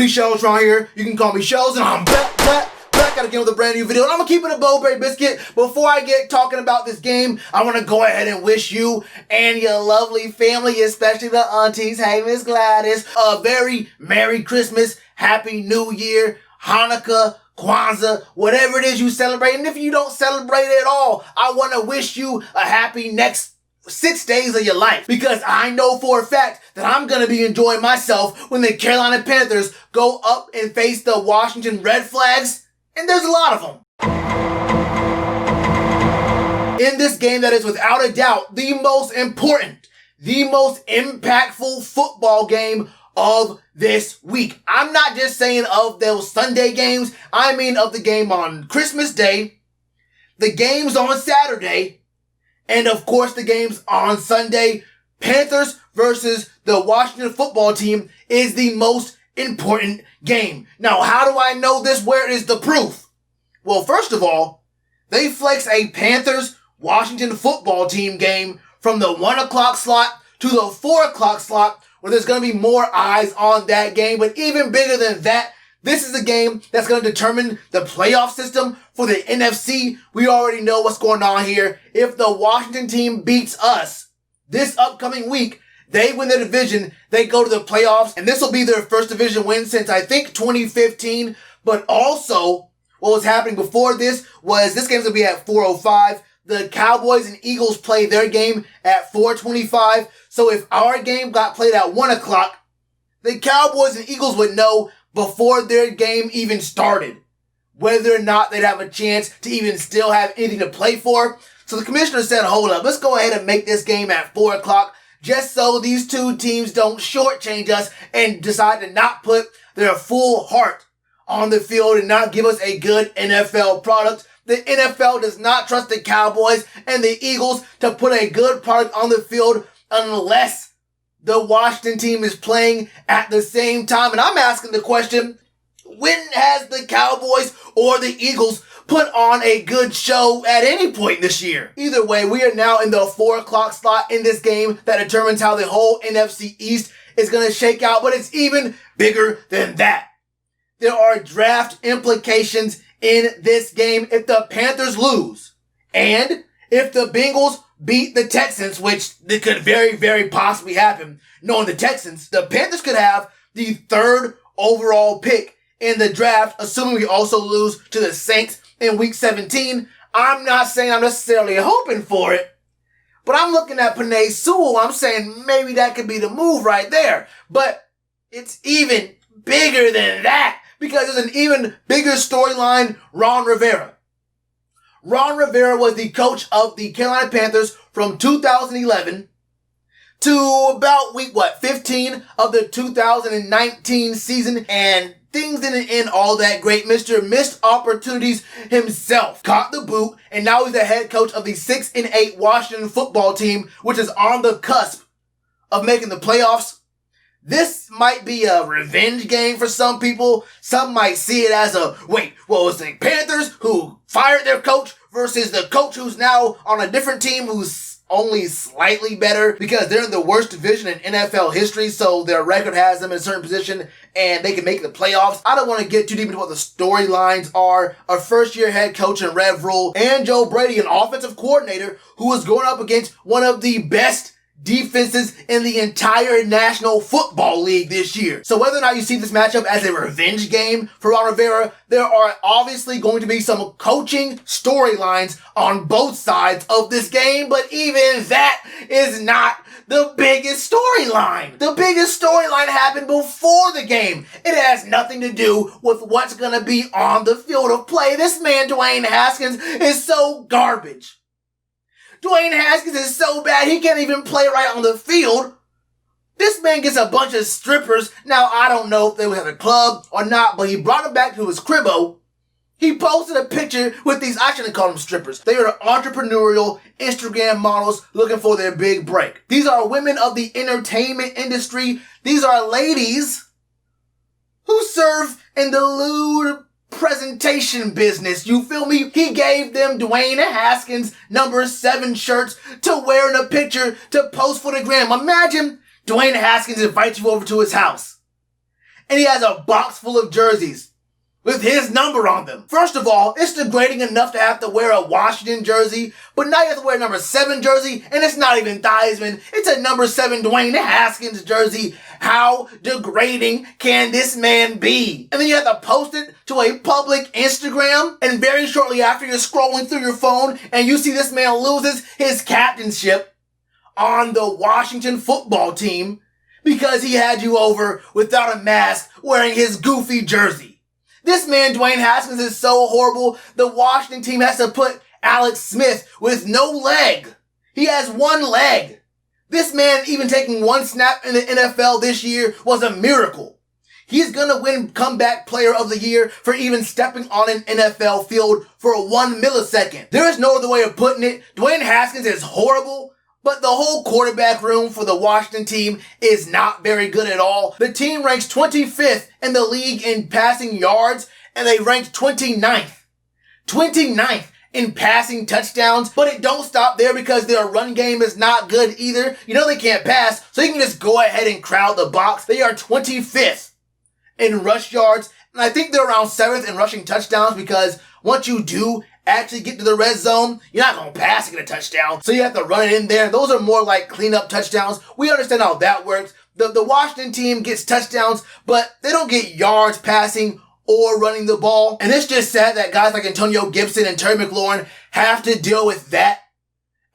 buddy Shellitronnn here. You can call me Shells, and I'm back again with a brand new video. And I'm gonna keep it a Bowberry biscuit. Before I get talking about this game, I want to go ahead and wish you and your lovely family, especially the aunties, hey Miss Gladys, a very Merry Christmas, Happy New Year, Hanukkah, Kwanzaa, whatever it is you celebrate. And if you don't celebrate it at all, I want to wish you a happy next 6 days of your life, because I know for a fact that I'm going to be enjoying myself when the Carolina Panthers go up and face the Washington Red Flags, and there's a lot of them. In this game that is without a doubt the most important, the most impactful football game of this week. I'm not just saying of those Sunday games, I mean of the game on Christmas Day, the games on Saturday, and of course the games on Sunday. Panthers versus the Washington football team is the most important game. Now, how do I know this? Where is the proof? Well, first of all, they flex a Panthers Washington football team game from the 1 o'clock slot to the 4 o'clock slot, where there's going to be more eyes on that game. But even bigger than that, this is a game that's going to determine the playoff system for the NFC. We already know what's going on here. If the Washington team beats us this upcoming week, they win the division, they go to the playoffs, and this will be their first division win since I think 2015. But also, what was happening before this was this game's going to be at 4:05. The Cowboys and Eagles play their game at 4:25. So if our game got played at 1 o'clock, the Cowboys and Eagles would know before their game even started whether or not they'd have a chance to even still have anything to play for. So the commissioner said, hold up, let's go ahead and make this game at 4 o'clock just so these two teams don't shortchange us and decide to not put their full heart on the field and not give us a good NFL product. The NFL does not trust the Cowboys and the Eagles to put a good product on the field unless the Washington team is playing at the same time. And I'm asking the question, when has the Cowboys or the Eagles put on a good show at any point this year? Either way, we are now in the 4 o'clock slot in this game that determines how the whole NFC East is going to shake out. But it's even bigger than that. There are draft implications in this game if the Panthers lose. And if the Bengals beat the Texans, which it could very, very possibly happen, knowing the Texans, the Panthers could have the 3rd overall pick in the draft, assuming we also lose to the Saints in week 17. I'm not saying I'm necessarily hoping for it, but I'm looking at Penei Sewell. I'm saying maybe that could be the move right there. But it's even bigger than that, because there's an even bigger storyline. Ron Rivera. Ron Rivera was the coach of the Carolina Panthers from 2011 to about week 15 of the 2019 season, and things didn't end all that great. Mr. Missed Opportunities himself caught the boot, and now he's the head coach of the 6-8 Washington football team, which is on the cusp of making the playoffs. This might be a revenge game for some people. Some might see it as a, wait, what was the Panthers who fired their coach versus the coach who's now on a different team who's only slightly better because they're in the worst division in NFL history, so their record has them in a certain position and they can make the playoffs. I don't want to get too deep into what the storylines are. A first-year head coach in Rev Rule and Joe Brady, an offensive coordinator who was going up against one of the best defenses in the entire National Football League this year. So whether or not you see this matchup as a revenge game for Ron Rivera, there are obviously going to be some coaching storylines on both sides of this game, but even that is not the biggest storyline. The biggest storyline happened before the game. It has nothing to do with what's going to be on the field of play. This man, Dwayne Haskins, is so garbage. Dwayne Haskins is so bad, he can't even play right on the field. This man gets a bunch of strippers. Now, I don't know if they would have a club or not, but he brought them back to his cribbo. He posted a picture with these, I shouldn't call them strippers. They are entrepreneurial Instagram models looking for their big break. These are women of the entertainment industry. These are ladies who serve in the lewd presentation business. You feel me? He gave them Dwayne Haskins number 7 shirts to wear in a picture to post for the gram. Imagine Dwayne Haskins invites you over to his house and he has a box full of jerseys with his number on them. First of all, it's degrading enough to have to wear a Washington jersey, but now you have to wear a number 7 jersey, and it's not even Theismann. It's a number 7 Dwayne Haskins jersey. How degrading can this man be? And then you have to post it to a public Instagram, and very shortly after you're scrolling through your phone and you see this man loses his captainship on the Washington football team because he had you over without a mask wearing his goofy jersey. This man, Dwayne Haskins, is so horrible, the Washington team has to put Alex Smith with no leg. He has one leg. This man even taking one snap in the NFL this year was a miracle. He's gonna win comeback player of the year for even stepping on an NFL field for 1 millisecond. There is no other way of putting it. Dwayne Haskins is horrible, but the whole quarterback room for the Washington team is not very good at all. The team ranks 25th in the league in passing yards, and they ranked 29th. 29th in passing touchdowns, but it don't stop there because their run game is not good either. You know they can't pass, so you can just go ahead and crowd the box. They are 25th in rush yards, and I think they're around 7th in rushing touchdowns because once you do actually get to the red zone, you're not going to pass and get a touchdown. So you have to run it in there. Those are more like cleanup touchdowns. We understand how that works. The Washington team gets touchdowns, but they don't get yards passing or running the ball. And it's just sad that guys like Antonio Gibson and Terry McLaurin have to deal with that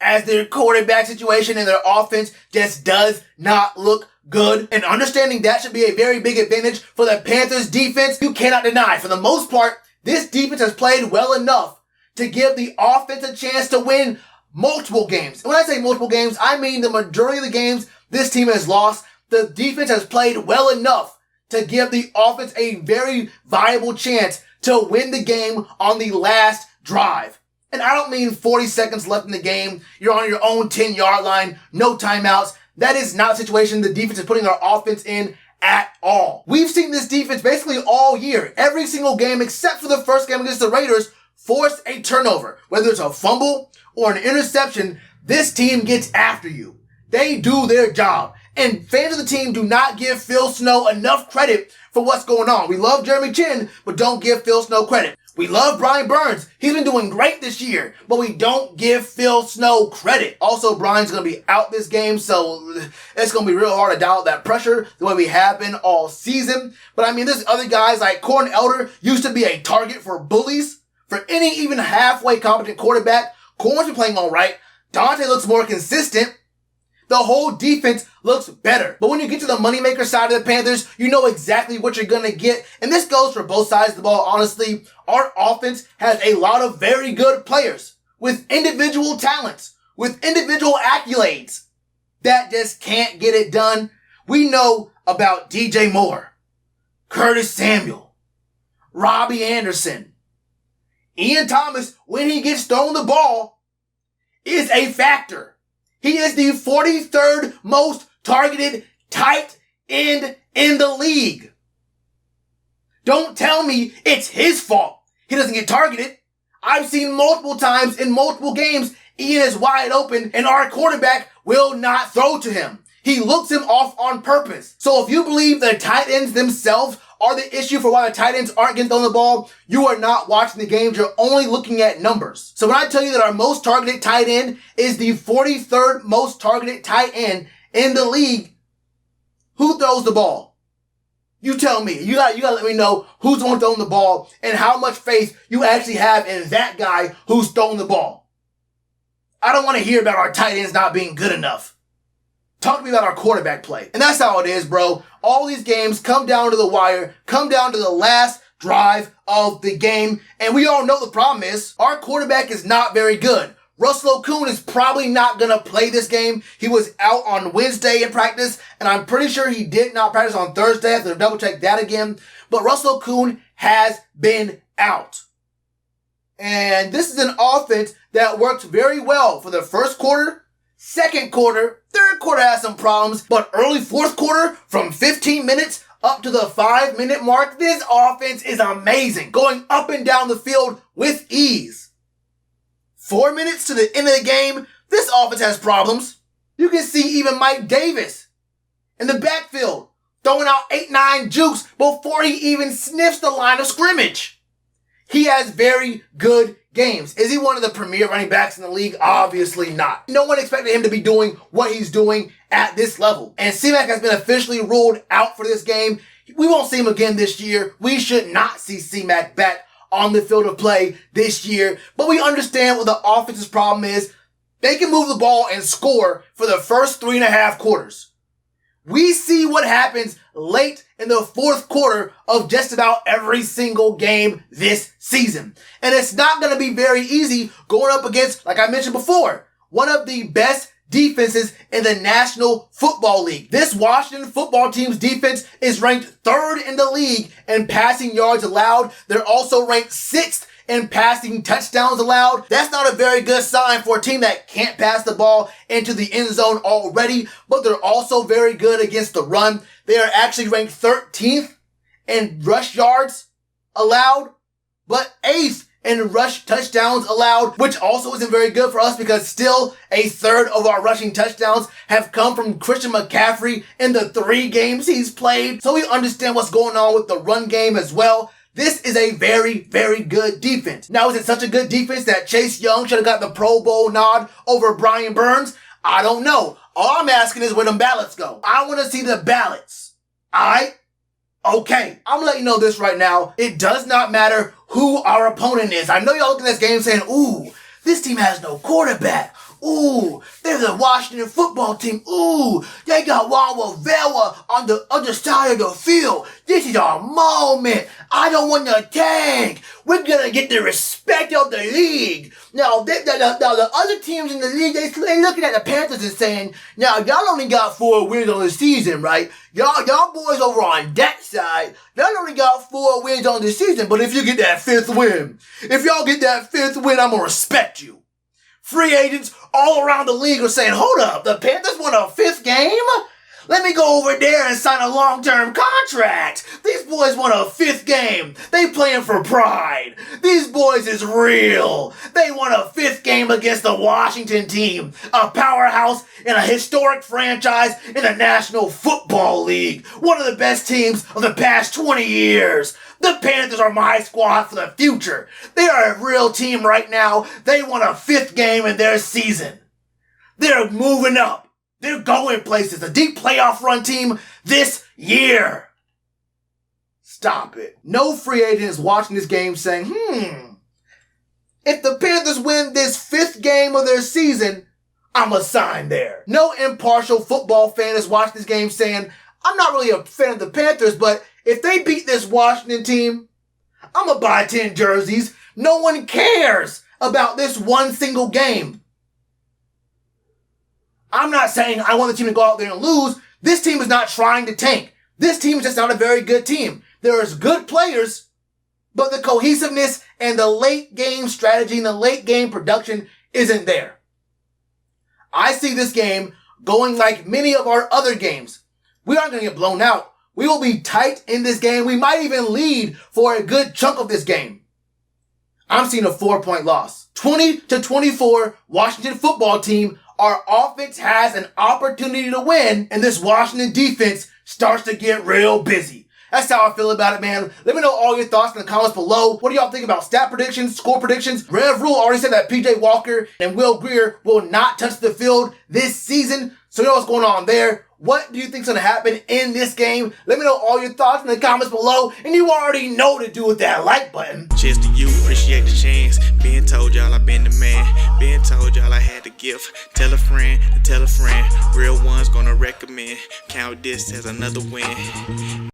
as their quarterback situation and their offense just does not look good. And understanding that should be a very big advantage for the Panthers defense. You cannot deny, for the most part, this defense has played well enough to give the offense a chance to win multiple games. And when I say multiple games, I mean the majority of the games this team has lost. The defense has played well enough to give the offense a very viable chance to win the game on the last drive. And I don't mean 40 seconds left in the game. You're on your own 10-yard line, no timeouts. That is not a situation the defense is putting their offense in at all. We've seen this defense basically all year. Every single game except for the first game against the Raiders force a turnover. Whether it's a fumble or an interception, this team gets after you. They do their job. And fans of the team do not give Phil Snow enough credit for what's going on. We love Jeremy Chin, but don't give Phil Snow credit. We love Brian Burns. He's been doing great this year, but we don't give Phil Snow credit. Also, Brian's going to be out this game, so it's going to be real hard to dial that pressure the way we have been all season. But I mean, there's other guys like Corn Elder used to be a target for bullies. For any even halfway competent quarterback, Corn's been playing all right. Dante looks more consistent. The whole defense looks better. But when you get to the moneymaker side of the Panthers, you know exactly what you're going to get. And this goes for both sides of the ball, honestly. Our offense has a lot of very good players with individual talents, with individual accolades that just can't get it done. We know about DJ Moore, Curtis Samuel, Robbie Anderson. Ian Thomas, when he gets thrown the ball, is a factor. He is the 43rd most targeted tight end in the league. Don't tell me it's his fault he doesn't get targeted. I've seen multiple times in multiple games, Ian is wide open and our quarterback will not throw to him. He looks him off on purpose. So if you believe the tight ends themselves are the issue for why the tight ends aren't getting thrown the ball, you are not watching the games. You're only looking at numbers. So when I tell you that our most targeted tight end is the 43rd most targeted tight end in the league, who throws the ball? You tell me. You gotta let me know who's the one throwing the ball and how much faith you actually have in that guy who's throwing the ball. I don't want to hear about our tight ends not being good enough. Talk to me about our quarterback play. And that's how it is, bro. All these games come down to the wire, come down to the last drive of the game. And we all know the problem is our quarterback is not very good. Russell Okung is probably not going to play this game. He was out on Wednesday in practice, and I'm pretty sure he did not practice on Thursday. I have to double check that again. But Russell Okung has been out. And this is an offense that worked very well for the first quarter, second quarter, third quarter has some problems, but early fourth quarter, from 15 minutes up to the 5-minute mark, this offense is amazing. Going up and down the field with ease. 4 minutes to the end of the game, this offense has problems. You can see even Mike Davis in the backfield throwing out 8-9 jukes before he even sniffs the line of scrimmage. He has very good games. Is he one of the premier running backs in the league? Obviously not. No one expected him to be doing what he's doing at this level. And C-Mac has been officially ruled out for this game. We won't see him again this year. We should not see C-Mac back on the field of play this year. But we understand what the offense's problem is. They can move the ball and score for the first 3.5 quarters. We see what happens late in the fourth quarter of just about every single game this season. And it's not going to be very easy going up against, like I mentioned before, one of the best defenses in the National Football League. This Washington football team's defense is ranked 3rd in the league in passing yards allowed. They're also ranked 6th in passing touchdowns allowed. That's not a very good sign for a team that can't pass the ball into the end zone already, but they're also very good against the run. They are actually ranked 13th in rush yards allowed, but 8th in rush touchdowns allowed, which also isn't very good for us because still a third of our rushing touchdowns have come from Christian McCaffrey in the 3 games he's played. So we understand what's going on with the run game as well. This is a very, very good defense. Now, is it such a good defense that Chase Young should have got the Pro Bowl nod over Brian Burns? I don't know. All I'm asking is where them ballots go. I want to see the ballots. Alright? Okay. I'm gonna let you know this right now. It does not matter who our opponent is. I know y'all looking at this game saying, ooh, this team has no quarterback. Ooh, they're the Washington football team. Ooh, they got Wawa Vela on the other side of the field. This is our moment. I don't want to tank. We're going to get the respect of the league. Now, the other teams in the league, they looking at the Panthers and saying, now, y'all only got 4 wins on the season, right? Y'all boys over on that side, y'all only got 4 wins on the season. But if you get that 5th win, if y'all get that 5th win, I'm going to respect you. Free agents all around the league are saying, hold up, the Panthers won a 5th game? Let me go over there and sign a long-term contract. These boys won a 5th game. They playing for pride. These boys is real. They won a 5th game against the Washington team, a powerhouse and a historic franchise in the National Football League, one of the best teams of the past 20 years. The Panthers are my squad for the future. They are a real team right now. They won a 5th game in their season. They're moving up. They're going places. A deep playoff run team this year. Stop it. No free agent is watching this game saying, if the Panthers win this 5th game of their season, I'm a sign there. No impartial football fan is watching this game saying, I'm not really a fan of the Panthers, but if they beat this Washington team, I'm going to buy 10 jerseys. No one cares about this one single game. I'm not saying I want the team to go out there and lose. This team is not trying to tank. This team is just not a very good team. There is good players, but the cohesiveness and the late game strategy and the late game production isn't there. I see this game going like many of our other games. We aren't going to get blown out. We will be tight in this game. We might even lead for a good chunk of this game. I'm seeing a 4-point loss. 20-24 Washington football team. Our offense has an opportunity to win, and this Washington defense starts to get real busy. That's how I feel about it, man. Let me know all your thoughts in the comments below. What do y'all think about stat predictions, score predictions? Rev Rule already said that PJ Walker and Will Grier will not touch the field this season. So you know what's going on there. What do you think's going to happen in this game? Let me know all your thoughts in the comments below. And you already know what to do with that like button. Cheers to you, appreciate the chance. Being told y'all I been the man. Being told y'all I had the gift. Tell a friend to tell a friend. Real ones gonna recommend. Count this as another win.